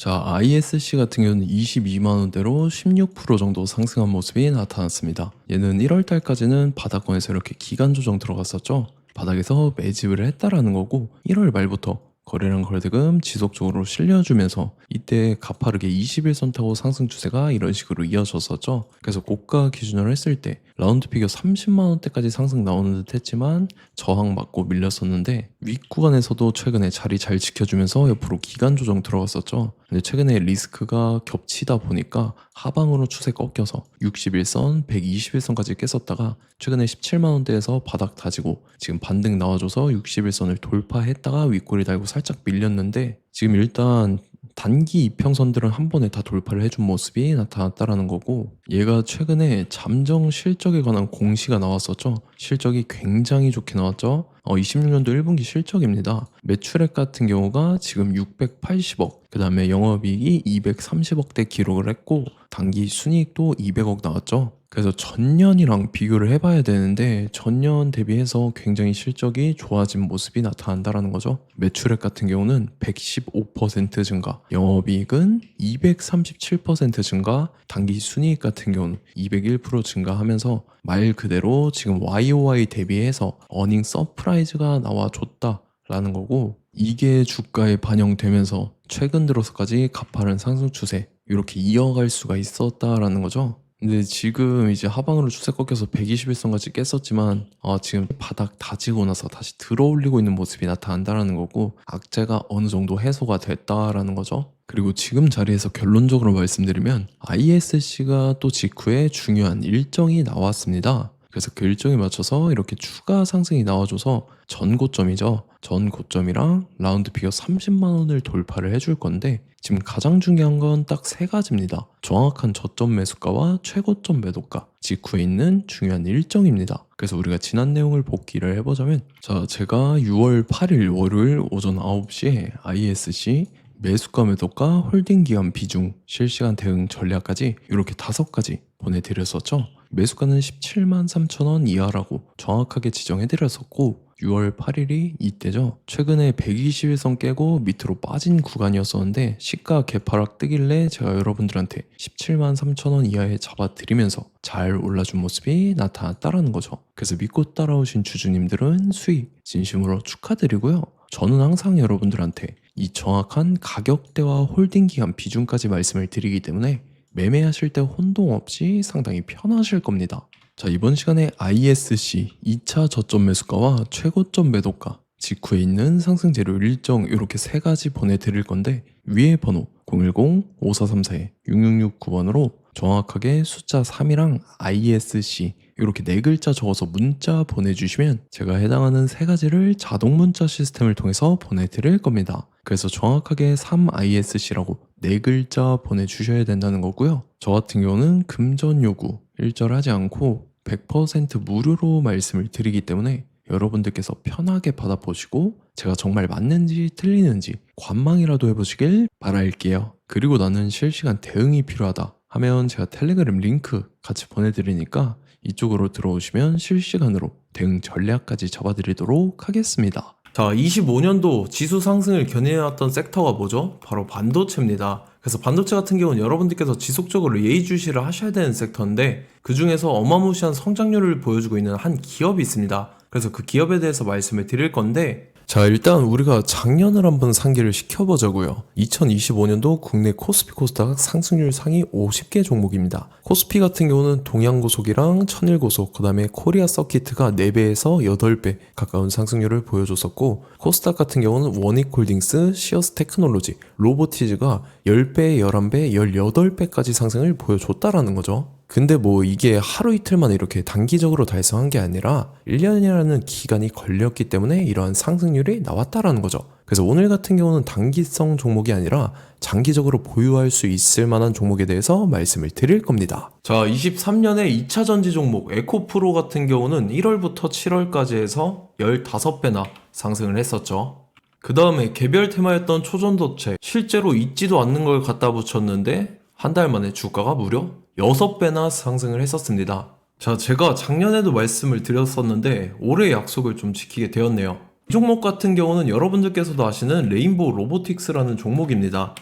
자, ISC 같은 경우는 22만 원대로 16% 정도 상승한 모습이 나타났습니다. 얘는 1월 달까지는 바닥권에서 이렇게 기간 조정 들어갔었죠. 바닥에서 매집을 했다라는 거고 1월 말부터 거래량 거래대금 지속적으로 실려주면서 이때 가파르게 21선 타고 상승 추세가 이런 식으로 이어졌었죠. 그래서 고가 기준으로 했을 때 라운드 피겨 30만 원대까지 상승 나오는 듯 했지만 저항 맞고 밀렸었는데 윗구간에서도 최근에 자리 잘 지켜주면서 옆으로 기간 조정 들어갔었죠. 근데 최근에 리스크가 겹치다 보니까 하방으로 추세 꺾여서 61선, 121선까지 깼었다가 최근에 17만 원대에서 바닥 다지고 지금 반등 나와줘서 61선을 돌파했다가 윗꼬리 달고 살짝 밀렸는데 지금 일단 단기 이평선들은 한 번에 다 돌파를 해준 모습이 나타났다라는 거고, 얘가 최근에 잠정 실적에 관한 공시가 나왔었죠. 실적이 굉장히 좋게 나왔죠. 26년도 1분기 실적입니다. 매출액 같은 경우가 지금 680억, 그 다음에 영업이익이 230억대 기록을 했고 단기 순이익도 200억 나왔죠. 그래서 전년이랑 비교를 해봐야 되는데 전년 대비해서 굉장히 실적이 좋아진 모습이 나타난다는 거죠. 매출액 같은 경우는 115% 증가, 영업이익은 237% 증가, 단기 순이익 같은 경우는 201% 증가하면서 말 그대로 지금 YOY 대비해서 어닝 서프라이즈가 나와줬다라는 거고, 이게 주가에 반영되면서 최근 들어서까지 가파른 상승 추세 이렇게 이어갈 수가 있었다라는 거죠. 근데 지금 이제 하방으로 추세 꺾여서 121선까지 깼었지만 지금 바닥 다지고 나서 다시 들어올리고 있는 모습이 나타난다라는 거고, 악재가 어느 정도 해소가 됐다라는 거죠. 그리고 지금 자리에서 결론적으로 말씀드리면 ISC가 또 직후에 중요한 일정이 나왔습니다. 그래서 그 일정에 맞춰서 이렇게 추가 상승이 나와줘서 전 고점이죠. 전 고점이랑 라운드 피겨 30만 원을 돌파를 해줄 건데, 지금 가장 중요한 건 딱 세 가지입니다. 정확한 저점 매수가와 최고점 매도가, 직후에 있는 중요한 일정입니다. 그래서 우리가 지난 내용을 복기를 해보자면, 자, 제가 6월 8일 월요일 오전 9시에 ISC 매수가 매도가 홀딩 기간 비중 실시간 대응 전략까지 이렇게 5가지 보내드렸었죠. 매수가는 17만 3천 원 이하라고 정확하게 지정해드렸었고, 6월 8일이 이때죠. 최근에 121선 깨고 밑으로 빠진 구간이었었는데 시가 개파락 뜨길래 제가 여러분들한테 17만 3천 원 이하에 잡아드리면서 잘 올라준 모습이 나타났다라는 거죠. 그래서 믿고 따라오신 주주님들은 수익 진심으로 축하드리고요. 저는 항상 여러분들한테 이 정확한 가격대와 홀딩 기간 비중까지 말씀을 드리기 때문에 매매하실 때 혼동 없이 상당히 편하실 겁니다. 자, 이번 시간에 ISC 2차 저점 매수가와 최고점 매도가, 직후에 있는 상승 재료 일정 이렇게 세 가지 보내드릴 건데, 위에 번호 010-5434-6669번으로 정확하게 숫자 3이랑 ISC 이렇게 네 글자 적어서 문자 보내주시면 제가 해당하는 세 가지를 자동 문자 시스템을 통해서 보내드릴 겁니다. 그래서 정확하게 3ISC라고 네 글자 보내주셔야 된다는 거고요. 저 같은 경우는 금전 요구 일절하지 않고 100% 무료로 말씀을 드리기 때문에 여러분들께서 편하게 받아보시고 제가 정말 맞는지 틀리는지 관망이라도 해보시길 바랄게요. 그리고 나는 실시간 대응이 필요하다 하면 제가 텔레그램 링크 같이 보내드리니까 이쪽으로 들어오시면 실시간으로 대응 전략까지 잡아드리도록 하겠습니다. 자, 25년도 지수 상승을 견인해왔던 섹터가 뭐죠? 바로 반도체입니다. 그래서 반도체 같은 경우는 여러분들께서 지속적으로 예의주시를 하셔야 되는 섹터인데, 그 중에서 어마무시한 성장률을 보여주고 있는 한 기업이 있습니다. 그래서 그 기업에 대해서 말씀을 드릴 건데, 자, 일단 우리가 작년을 한번 상기를 시켜보자고요. 2025년도 국내 코스피 코스닥 상승률 상위 50개 종목입니다. 코스피 같은 경우는 동양고속이랑 천일고속, 그 다음에 코리아 서키트가 4배에서 8배 가까운 상승률을 보여줬었고, 코스닥 같은 경우는 원익홀딩스, 시어스 테크놀로지, 로보티즈가 10배, 11배, 18배까지 상승을 보여줬다라는 거죠. 근데 뭐 이게 하루 이틀만 이렇게 단기적으로 달성한 게 아니라 1년이라는 기간이 걸렸기 때문에 이러한 상승률이 나왔다라는 거죠. 그래서 오늘 같은 경우는 단기성 종목이 아니라 장기적으로 보유할 수 있을 만한 종목에 대해서 말씀을 드릴 겁니다. 자, 23년에 2차 전지 종목 에코프로 같은 경우는 1월부터 7월까지 해서 15배나 상승을 했었죠. 그 다음에 개별 테마였던 초전도체, 실제로 있지도 않는 걸 갖다 붙였는데 한 달 만에 주가가 무려 6배나 상승을 했었습니다. 자, 제가 작년에도 말씀을 드렸었는데 올해 약속을 좀 지키게 되었네요. 이 종목 같은 경우는 여러분들께서도 아시는 레인보우 로보틱스라는 종목입니다.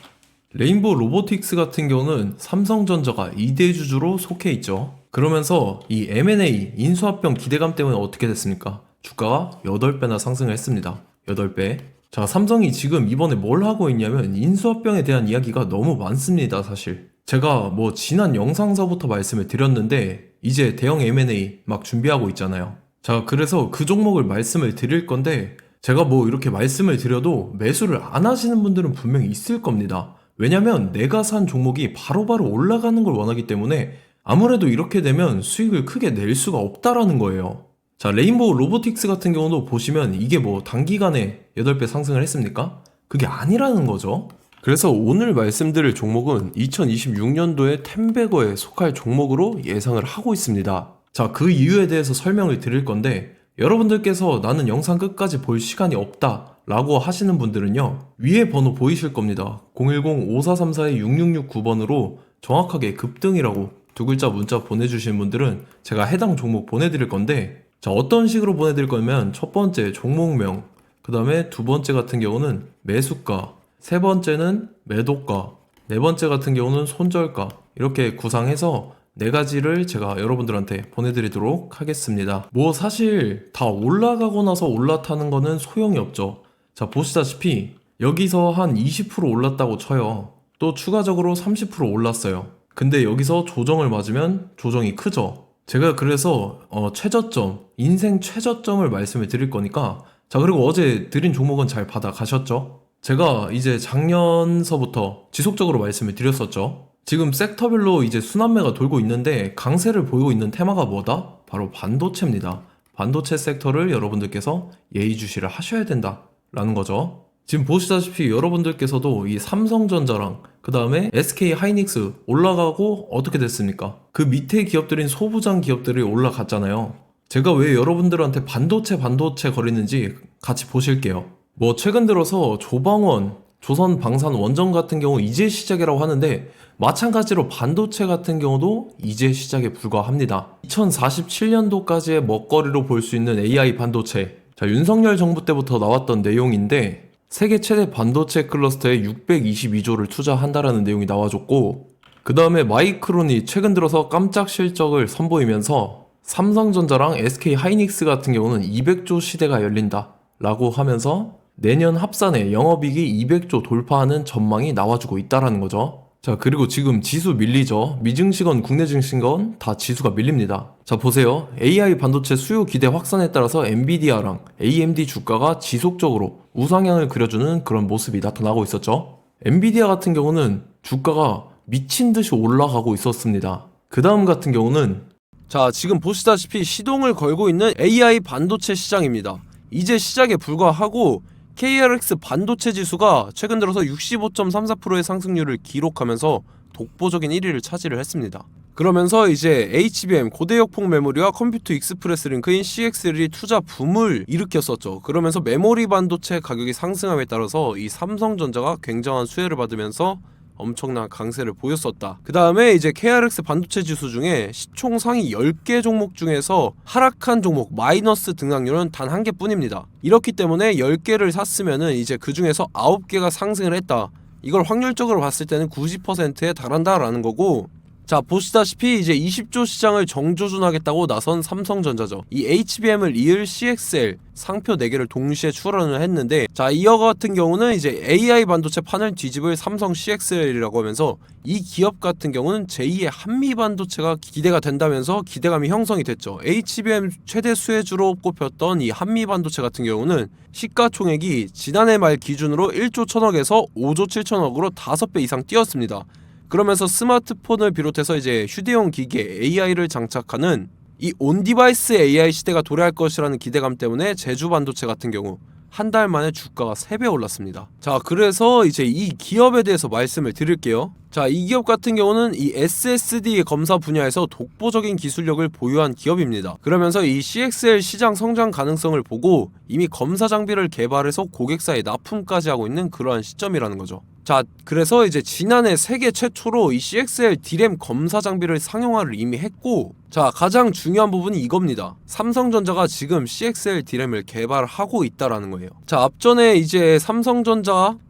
레인보우 로보틱스 같은 경우는 삼성전자가 2대 주주로 속해 있죠. 그러면서 이 M&A 인수합병 기대감 때문에 어떻게 됐습니까? 주가가 8배나 상승을 했습니다. 8배. 자, 삼성이 지금 이번에 뭘 하고 있냐면 인수합병에 대한 이야기가 너무 많습니다, 사실. 제가 뭐 지난 영상서부터 말씀을 드렸는데 이제 대형 M&A 막 준비하고 있잖아요. 자, 그래서 그 종목을 말씀을 드릴 건데 제가 뭐 이렇게 말씀을 드려도 매수를 안 하시는 분들은 분명히 있을 겁니다. 왜냐면 내가 산 종목이 바로바로 올라가는 걸 원하기 때문에 아무래도 이렇게 되면 수익을 크게 낼 수가 없다라는 거예요. 자, 레인보우 로보틱스 같은 경우도 보시면 이게 뭐 단기간에 8배 상승을 했습니까? 그게 아니라는 거죠. 그래서 오늘 말씀드릴 종목은 2026년도에 템베거에 속할 종목으로 예상을 하고 있습니다. 자, 그 이유에 대해서 설명을 드릴 건데 여러분들께서 나는 영상 끝까지 볼 시간이 없다 라고 하시는 분들은요, 위에 번호 보이실 겁니다. 010-5434-6669번으로 정확하게 급등이라고 두 글자 문자 보내주신 분들은 제가 해당 종목 보내드릴 건데, 자, 어떤 식으로 보내드릴 거냐면 첫 번째 종목명, 그 다음에 두 번째 같은 경우는 매수가, 세 번째는 매도가, 네 번째 같은 경우는 손절가, 이렇게 구상해서 네 가지를 제가 여러분들한테 보내드리도록 하겠습니다. 뭐 사실 다 올라가고 나서 올라타는 거는 소용이 없죠. 자, 보시다시피 여기서 한 20% 올랐다고 쳐요. 또 추가적으로 30% 올랐어요. 근데 여기서 조정을 맞으면 조정이 크죠. 제가 그래서 최저점, 인생 최저점을 말씀을 드릴 거니까, 자, 그리고 어제 드린 종목은 잘 받아가셨죠? 제가 이제 작년서부터 지속적으로 말씀을 드렸었죠. 지금 섹터별로 이제 순환매가 돌고 있는데 강세를 보이고 있는 테마가 뭐다? 바로 반도체입니다. 반도체 섹터를 여러분들께서 예의주시를 하셔야 된다라는 거죠. 지금 보시다시피 여러분들께서도 이 삼성전자랑 그 다음에 SK 하이닉스 올라가고 어떻게 됐습니까? 그 밑에 기업들인 소부장 기업들이 올라갔잖아요. 제가 왜 여러분들한테 반도체 거리는지 같이 보실게요. 뭐 최근 들어서 조방원, 조선방산 원전 같은 경우 이제 시작이라고 하는데 마찬가지로 반도체 같은 경우도 이제 시작에 불과합니다. 2047년도까지의 먹거리로 볼 수 있는 AI 반도체. 자, 윤석열 정부 때부터 나왔던 내용인데 세계 최대 반도체 클러스터에 622조를 투자한다라는 내용이 나와줬고, 그 다음에 마이크론이 최근 들어서 깜짝 실적을 선보이면서 삼성전자랑 SK 하이닉스 같은 경우는 200조 시대가 열린다 라고 하면서 내년 합산에 영업이익이 200조 돌파하는 전망이 나와주고 있다라는 거죠. 자, 그리고 지금 지수 밀리죠. 미증시건 국내 증시건 다 지수가 밀립니다. 자, 보세요. AI 반도체 수요 기대 확산에 따라서 엔비디아랑 AMD 주가가 지속적으로 우상향을 그려주는 그런 모습이 나타나고 있었죠. 엔비디아 같은 경우는 주가가 미친 듯이 올라가고 있었습니다. 그 다음 같은 경우는, 자, 지금 보시다시피 시동을 걸고 있는 AI 반도체 시장입니다. 이제 시작에 불과하고 KRX 반도체 지수가 최근 들어서 65.34%의 상승률을 기록하면서 독보적인 1위를 차지를 했습니다. 그러면서 이제 HBM 고대역폭 메모리와 컴퓨터 익스프레스 링크인 CXL이 투자 붐을 일으켰었죠. 그러면서 메모리 반도체 가격이 상승함에 따라서 이 삼성전자가 굉장한 수혜를 받으면서 엄청난 강세를 보였었다. 그 다음에 이제 KRX 반도체 지수 중에 시총 상위 10개 종목 중에서 하락한 종목 마이너스 등락률은 단 1개뿐입니다. 이렇기 때문에 10개를 샀으면은 이제 그 중에서 9개가 상승을 했다. 이걸 확률적으로 봤을 때는 90%에 달한다라는 거고, 자, 보시다시피 이제 20조 시장을 정조준하겠다고 나선 삼성전자죠. 이 HBM을 이을 CXL 상표 4개를 동시에 출원을 했는데, 자, 이어 같은 경우는 이제 AI 반도체 판을 뒤집을 삼성 CXL이라고 하면서 이 기업 같은 경우는 제2의 한미 반도체가 기대가 된다면서 기대감이 형성이 됐죠. HBM 최대 수혜주로 꼽혔던 이 한미 반도체 같은 경우는 시가총액이 지난해 말 기준으로 1조 1000억에서 5조 7천억으로 5배 이상 뛰었습니다. 그러면서 스마트폰을 비롯해서 이제 휴대용 기기에 AI를 장착하는 이 온디바이스 AI 시대가 도래할 것이라는 기대감 때문에 제주 반도체 같은 경우 한 달 만에 주가가 3배 올랐습니다. 자, 그래서 이제 이 기업에 대해서 말씀을 드릴게요. 자, 이 기업 같은 경우는 이 SSD 검사 분야에서 독보적인 기술력을 보유한 기업입니다. 그러면서 이 CXL 시장 성장 가능성을 보고 이미 검사 장비를 개발해서 고객사에 납품까지 하고 있는 그러한 시점이라는 거죠. 자, 그래서 이제 지난해 세계 최초로 이 CXL D램 검사 장비를 상용화를 이미 했고, 자, 가장 중요한 부분이 이겁니다. 삼성전자가 지금 CXL D램을 개발하고 있다라는 거예요. 자, 앞전에 이제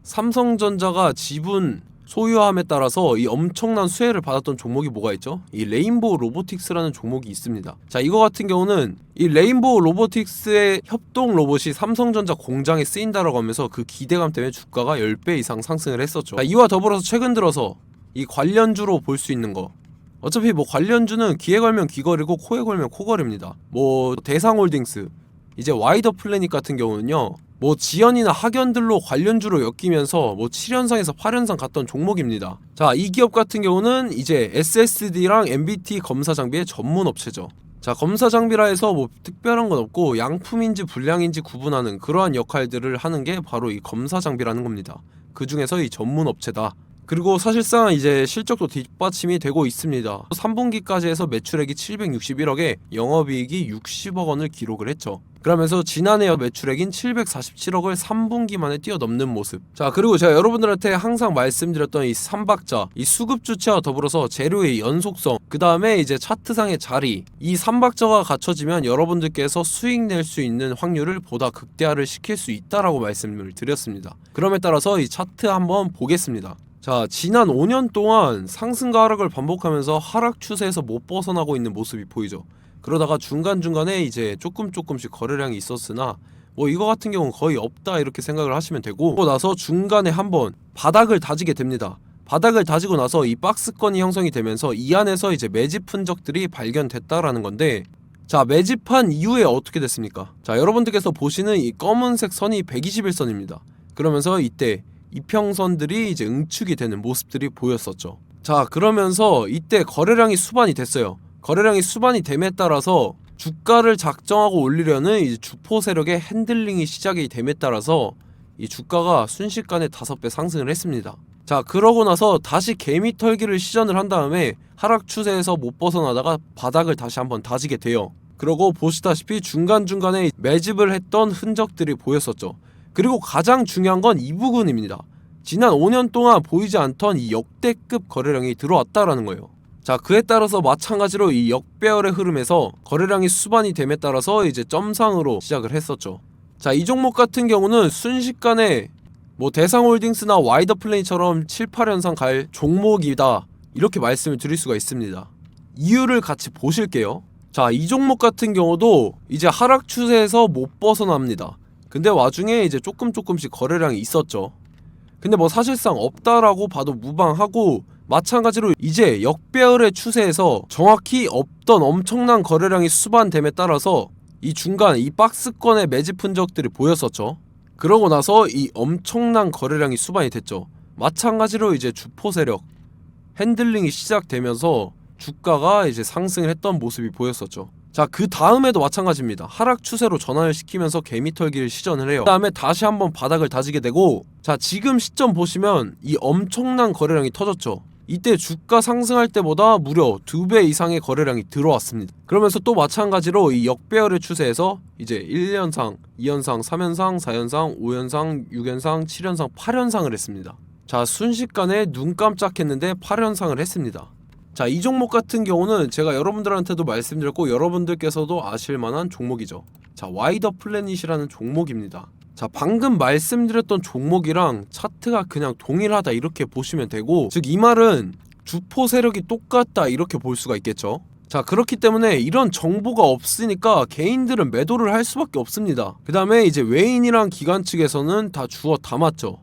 삼성전자가 지분 소유함에 따라서 이 엄청난 수혜를 받았던 종목이 뭐가 있죠? 이 레인보우 로보틱스라는 종목이 있습니다. 자, 이거 같은 경우는 이 레인보우 로보틱스의 협동 로봇이 삼성전자 공장에 쓰인다라고 하면서 그 기대감 때문에 주가가 10배 이상 상승을 했었죠. 자, 이와 더불어서 최근 들어서 이 관련주로 볼 수 있는 거, 어차피 뭐 관련주는 귀에 걸면 귀걸이고 코에 걸면 코걸이입니다. 뭐 대상홀딩스, 이제 와이더 플래닛 같은 경우는요, 뭐 지연이나 학연들로 관련주로 엮이면서 뭐 7연상에서 8연상 갔던 종목입니다. 자, 이 기업 같은 경우는 이제 SSD랑 MBT 검사 장비의 전문 업체죠. 자, 검사 장비라 해서 뭐 특별한 건 없고 양품인지 불량인지 구분하는 그러한 역할들을 하는 게 바로 이 검사 장비라는 겁니다. 그 중에서 이 전문 업체다. 그리고 사실상 이제 실적도 뒷받침이 되고 있습니다. 3분기까지 해서 매출액이 761억에 영업이익이 60억 원을 기록을 했죠. 그러면서 지난해 매출액인 747억을 3분기 만에 뛰어넘는 모습. 자, 그리고 제가 여러분들한테 항상 말씀드렸던 이 3박자, 이 수급 주체와 더불어서 재료의 연속성, 그 다음에 이제 차트상의 자리, 이 3박자가 갖춰지면 여러분들께서 수익 낼 수 있는 확률을 보다 극대화를 시킬 수 있다라고 말씀을 드렸습니다. 그럼에 따라서 이 차트 한번 보겠습니다. 자, 지난 5년 동안 상승과 하락을 반복하면서 하락 추세에서 못 벗어나고 있는 모습이 보이죠. 그러다가 중간중간에 이제 조금씩 거래량이 있었으나 뭐 이거 같은 경우는 거의 없다 이렇게 생각을 하시면 되고, 그러고 나서 중간에 한번 바닥을 다지게 됩니다. 바닥을 다지고 나서 이 박스권이 형성이 되면서 이 안에서 이제 매집 흔적들이 발견됐다라는 건데, 자, 매집한 이후에 어떻게 됐습니까? 자, 여러분들께서 보시는 이 검은색 선이 121선입니다. 그러면서 이때 이평선들이 이제 응축이 되는 모습들이 보였었죠. 자, 그러면서 이때 거래량이 수반이 됐어요. 거래량이 수반이 됨에 따라서 주가를 작정하고 올리려는 이제 주포 세력의 핸들링이 시작이 됨에 따라서 이 주가가 순식간에 5배 상승을 했습니다. 자, 그러고 나서 다시 개미 털기를 시전을 한 다음에 하락 추세에서 못 벗어나다가 바닥을 다시 한번 다지게 돼요. 그러고 보시다시피 중간중간에 매집을 했던 흔적들이 보였었죠. 그리고 가장 중요한 건 이 부분입니다. 지난 5년 동안 보이지 않던 이 역대급 거래량이 들어왔다라는 거예요. 자, 그에 따라서 마찬가지로 이 역배열의 흐름에서 거래량이 수반이 됨에 따라서 이제 점상으로 시작을 했었죠. 자, 이 종목 같은 경우는 순식간에 뭐 대상홀딩스나 와이더 플레이처럼 7, 8연상 갈 종목이다 이렇게 말씀을 드릴 수가 있습니다. 이유를 같이 보실게요. 자, 이 종목 같은 경우도 이제 하락 추세에서 못 벗어납니다. 근데 와중에 이제 조금씩 거래량이 있었죠. 근데 뭐 사실상 없다라고 봐도 무방하고, 마찬가지로 이제 역배열의 추세에서 정확히 없던 엄청난 거래량이 수반됨에 따라서 이 중간 이 박스권의 매집 흔적들이 보였었죠. 그러고 나서 이 엄청난 거래량이 수반이 됐죠. 마찬가지로 이제 주포 세력 핸들링이 시작되면서 주가가 이제 상승을 했던 모습이 보였었죠. 자, 그 다음에도 마찬가지입니다. 하락 추세로 전환을 시키면서 개미 털기를 시전을 해요. 그 다음에 다시 한번 바닥을 다지게 되고, 자, 지금 시점 보시면 이 엄청난 거래량이 터졌죠. 이때 주가 상승할 때보다 무려 2배 이상의 거래량이 들어왔습니다. 그러면서 또 마찬가지로 이 역배열의 추세에서 이제 1연상, 2연상, 3연상, 4연상, 5연상, 6연상, 7연상, 8연상을 했습니다. 자, 순식간에 눈 깜짝했는데 8연상을 했습니다. 자, 이 종목 같은 경우는 제가 여러분들한테도 말씀드렸고 여러분들께서도 아실만한 종목이죠. 자, 와이더 플래닛이라는 종목입니다. 자, 방금 말씀드렸던 종목이랑 차트가 그냥 동일하다 이렇게 보시면 되고, 즉 이 말은 주포 세력이 똑같다 이렇게 볼 수가 있겠죠. 자, 그렇기 때문에 이런 정보가 없으니까 개인들은 매도를 할 수밖에 없습니다. 그 다음에 이제 외인이랑 기관 측에서는 다 주워 담았죠.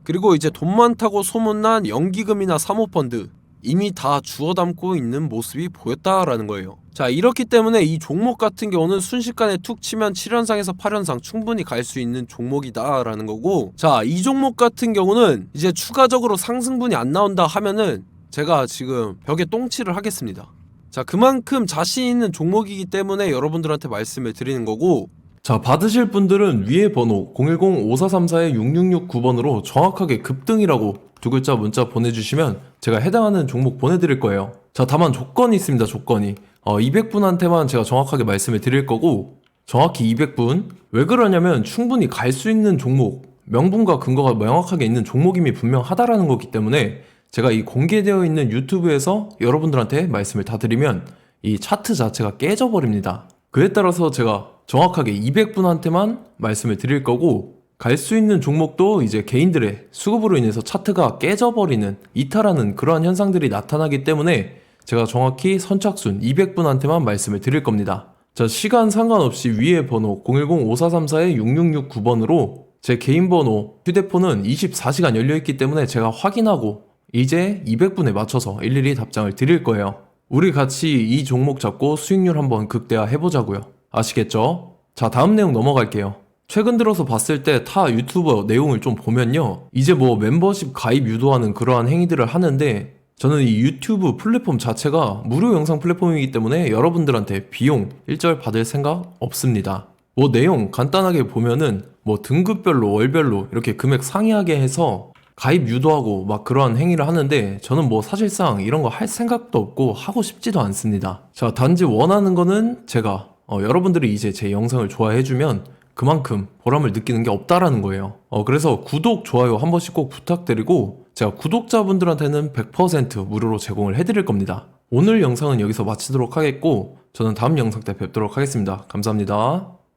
그리고 이제 돈 많다고 소문난 연기금이나 사모펀드 이미 다 주워 담고 있는 모습이 보였다라는 거예요. 자, 이렇기 때문에 이 종목 같은 경우는 순식간에 툭 치면 7연상에서 8연상 충분히 갈 수 있는 종목이다 라는 거고, 자, 이 종목 같은 경우는 이제 추가적으로 상승분이 안 나온다 하면은 제가 지금 벽에 똥칠을 하겠습니다. 자, 그만큼 자신 있는 종목이기 때문에 여러분들한테 말씀을 드리는 거고, 자, 받으실 분들은 위에 번호 010-5434-6669번으로 정확하게 급등이라고 두 글자 문자 보내주시면 제가 해당하는 종목 보내드릴 거예요. 자, 다만 조건이 있습니다. 조건이 200분한테만 제가 정확하게 말씀을 드릴 거고, 정확히 200분. 왜 그러냐면 충분히 갈 수 있는 종목, 명분과 근거가 명확하게 있는 종목임이 분명하다라는 거기 때문에 제가 이 공개되어 있는 유튜브에서 여러분들한테 말씀을 다 드리면 이 차트 자체가 깨져버립니다. 그에 따라서 제가 정확하게 200분한테만 말씀을 드릴 거고, 갈 수 있는 종목도 이제 개인들의 수급으로 인해서 차트가 깨져버리는 이탈하는 그러한 현상들이 나타나기 때문에 제가 정확히 선착순 200분한테만 말씀을 드릴 겁니다. 자, 시간 상관없이 위에 번호 010-5434-6669번으로 제 개인 번호, 휴대폰은 24시간 열려있기 때문에 제가 확인하고 이제 200분에 맞춰서 일일이 답장을 드릴 거예요. 우리 같이 이 종목 잡고 수익률 한번 극대화 해보자고요. 아시겠죠? 자, 다음 내용 넘어갈게요. 최근 들어서 봤을 때 타 유튜버 내용을 좀 보면요, 이제 뭐 멤버십 가입 유도하는 그러한 행위들을 하는데, 저는 이 유튜브 플랫폼 자체가 무료 영상 플랫폼이기 때문에 여러분들한테 비용 일절 받을 생각 없습니다. 뭐 내용 간단하게 보면은 뭐 등급별로 월별로 이렇게 금액 상이하게 해서 가입 유도하고 막 그러한 행위를 하는데, 저는 뭐 사실상 이런 거 할 생각도 없고 하고 싶지도 않습니다. 자, 단지 원하는 거는 제가 여러분들이 이제 제 영상을 좋아해주면 그만큼 보람을 느끼는 게 없다라는 거예요. 그래서 구독, 좋아요 한 번씩 꼭 부탁드리고, 제가 구독자분들한테는 100% 무료로 제공을 해드릴 겁니다. 오늘 영상은 여기서 마치도록 하겠고, 저는 다음 영상 때 뵙도록 하겠습니다. 감사합니다.